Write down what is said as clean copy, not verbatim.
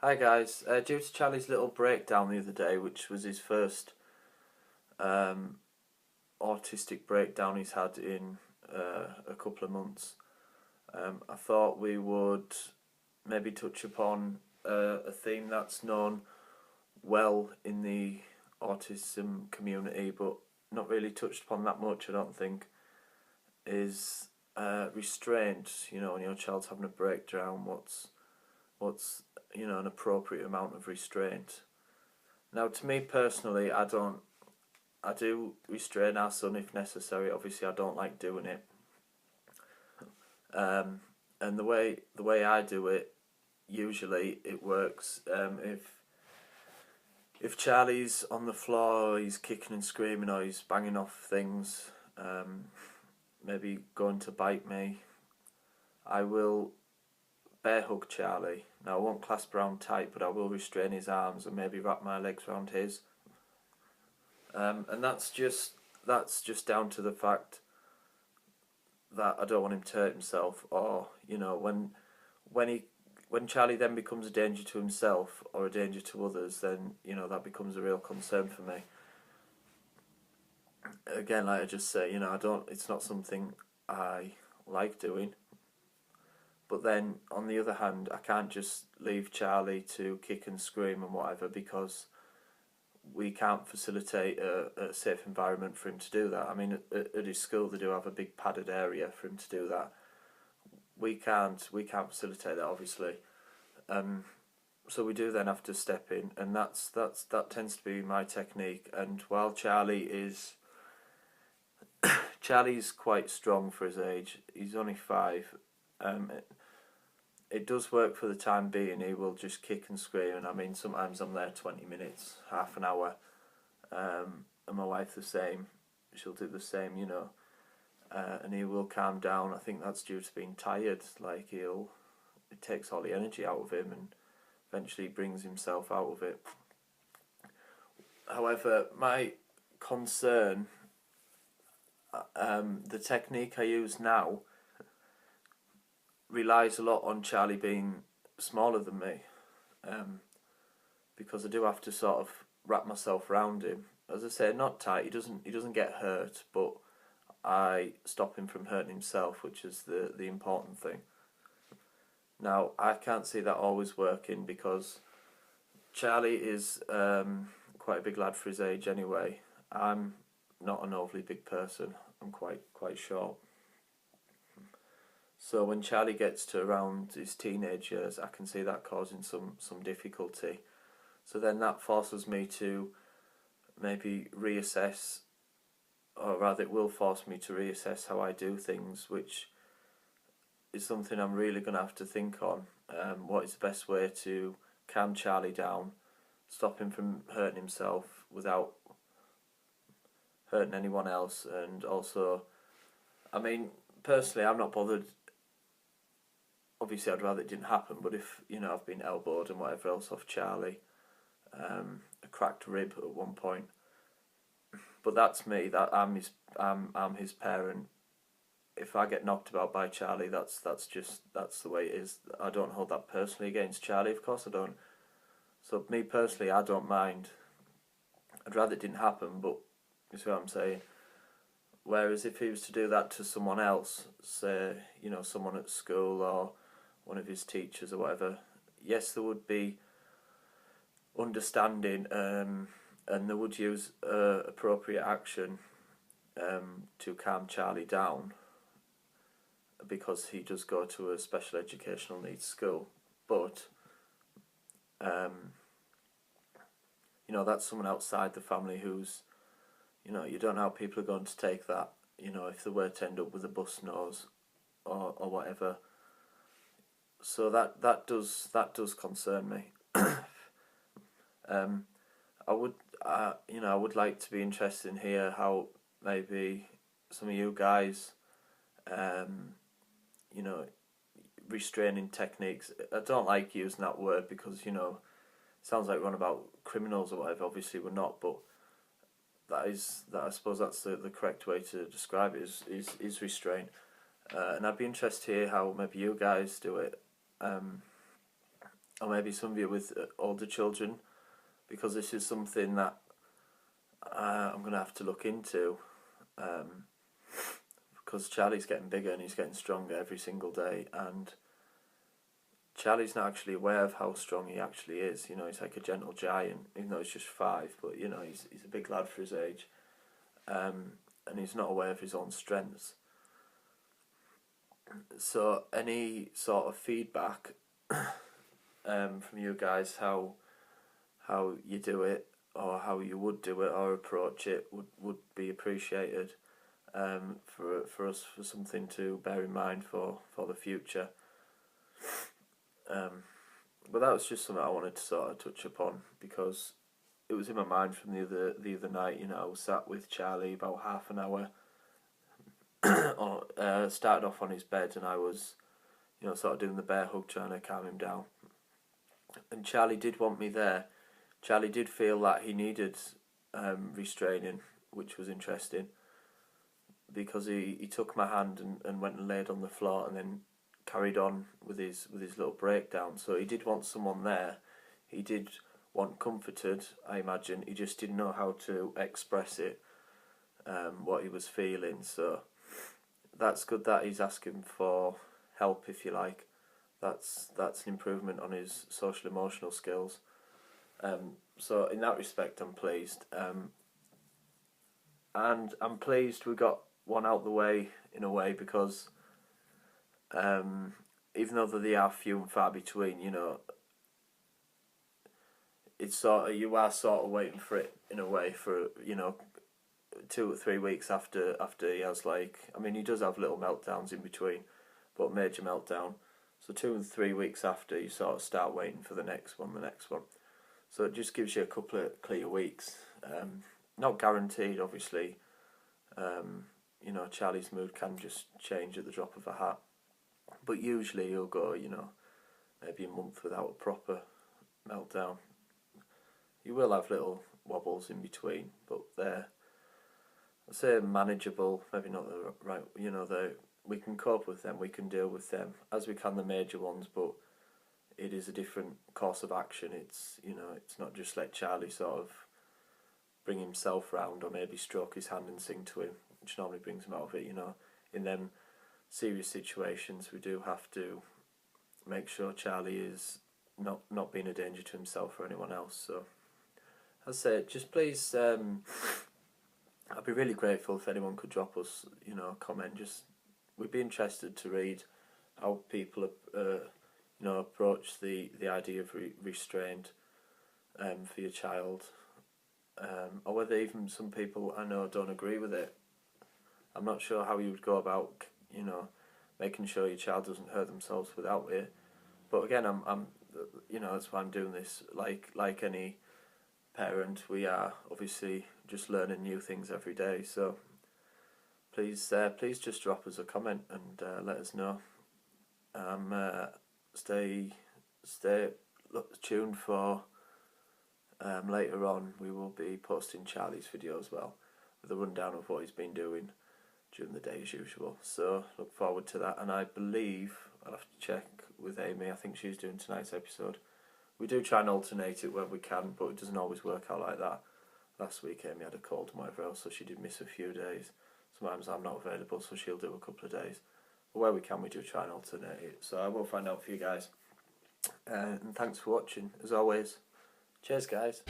Hi guys. Due to Charlie's little breakdown the other day, which was his first um, autistic breakdown he's had in a couple of months, I thought we would maybe touch upon a theme that's known well in the autism community, but not really touched upon that much, I don't think, is restraint. You know, when your child's having a breakdown, what's an appropriate amount of restraint. Now, to me personally, I do restrain our son if necessary. Obviously, I don't like doing it. And the way I do it, usually it works. If Charlie's on the floor, or he's kicking and screaming, or he's banging off things, maybe going to bite me, I will bear hug Charlie. Now, I won't clasp around tight, but I will restrain his arms and maybe wrap my legs around his. And that's just down to the fact that I don't want him to hurt himself, or when Charlie then becomes a danger to himself or a danger to others, then that becomes a real concern for me. Again, like I just say, it's not something I like doing. But then, on the other hand, I can't just leave Charlie to kick and scream and whatever, because we can't facilitate a safe environment for him to do that. I mean, at his school they do have a big padded area for him to do that. We can't facilitate that, obviously. So we do then have to step in, and that tends to be my technique. And while Charlie's quite strong for his age, he's only 5. It does work for the time being. He will just kick and scream, and I mean, sometimes I'm there 20 minutes, half an hour, and my wife the same. She'll do the same, and he will calm down. I think that's due to being tired. Like, it takes all the energy out of him and eventually brings himself out of it. However, my concern, the technique I use now, relies a lot on Charlie being smaller than me, because I do have to sort of wrap myself around him. As I say, not tight. He doesn't get hurt, but I stop him from hurting himself, which is the important thing. Now, I can't see that always working, because Charlie is quite a big lad for his age anyway. I'm not an overly big person. I'm quite short. So when Charlie gets to around his teenage years, I can see that causing some difficulty. So then that forces me to maybe reassess, or rather it will force me to reassess how I do things, which is something I'm really going to have to think on. What is the best way to calm Charlie down, stop him from hurting himself without hurting anyone else, and also, I mean, personally, I'm not bothered. Obviously, I'd rather it didn't happen, but if, I've been elbowed and whatever else off Charlie, a cracked rib at one point, but that's me. That I'm his parent. If I get knocked about by Charlie, that's the way it is. I don't hold that personally against Charlie, of course I don't. So me personally, I don't mind. I'd rather it didn't happen, but you see what I'm saying? Whereas if he was to do that to someone else, say, someone at school or one of his teachers or whatever, yes, there would be understanding, and they would use appropriate action to calm Charlie down, because he does go to a special educational needs school. But that's someone outside the family who's, you don't know how people are going to take that. If they were to end up with a bus nose or whatever. So that does concern me. I would like to be interested in here how maybe some of you guys, restraining techniques. I don't like using that word because it sounds like we're on about criminals or whatever. Obviously we're not, but I suppose that's the correct way to describe it, is restraint. And I'd be interested to hear how maybe you guys do it. or maybe some of you with older children, because this is something that I'm going to have to look into, because Charlie's getting bigger and he's getting stronger every single day, and Charlie's not actually aware of how strong he actually is. You know, he's like a gentle giant, even though he's just 5, but you know, he's a big lad for his age, and he's not aware of his own strengths. So any sort of feedback from you guys, how you do it, or how you would do it or approach it, would be appreciated, for us, for something to bear in mind for the future. But that was just something I wanted to sort of touch upon, because it was in my mind from the other night. You know, I was sat with Charlie about half an hour. Started off on his bed, and I was, you know, sort of doing the bear hug, trying to calm him down. And Charlie did want me there. Charlie did feel that he needed restraining, which was interesting, because he took my hand and went and laid on the floor, and then carried on with his little breakdown. So he did want someone there. He did want comforted, I imagine. He just didn't know how to express it, what he was feeling. So that's good that he's asking for help, if you like. That's an improvement on his social emotional skills. So in that respect, I'm pleased. And I'm pleased we got one out the way, in a way, because even though they are few and far between, you know, it's sort of, you are sort of waiting for it, in a way, for, you know, 2 or 3 weeks after he has, like, I mean, he does have little meltdowns in between, but major meltdown. So 2 and 3 weeks after, you sort of start waiting for the next one. So it just gives you a couple of clear weeks. Not guaranteed, obviously. You know, Charlie's mood can just change at the drop of a hat. But usually he'll go, you know, maybe a month without a proper meltdown. You will have little wobbles in between, but they're, I'd say, manageable. Maybe not the right, you know, we can cope with them, we can deal with them as we can the major ones, but it is a different course of action. It's, you know, it's not just let Charlie sort of bring himself round, or maybe stroke his hand and sing to him, which normally brings him out of it. You know, in them serious situations, we do have to make sure Charlie is not being a danger to himself or anyone else. So, as I say, just please, I'd be really grateful if anyone could drop us, you know, a comment. Just, we'd be interested to read how people, you know, approach the idea of restraint for your child, or whether even some people I know don't agree with it. I'm not sure how you would go about, you know, making sure your child doesn't hurt themselves without it. But again, I'm you know, that's why I'm doing this. Like any parent, we are obviously just learning new things every day. So please just drop us a comment and let us know. Stay tuned for later on. We will be posting Charlie's video as well, with a rundown of what he's been doing during the day as usual. So look forward to that. And I believe, I'll have to check with Amy, I think she's doing tonight's episode. We do try and alternate it when we can, but it doesn't always work out like that. Last week Amy had a cold and whatever else, so she did miss a few days. Sometimes I'm not available, so she'll do a couple of days. But where we can, we do try and alternate it. So I will find out for you guys. And thanks for watching, as always. Cheers, guys.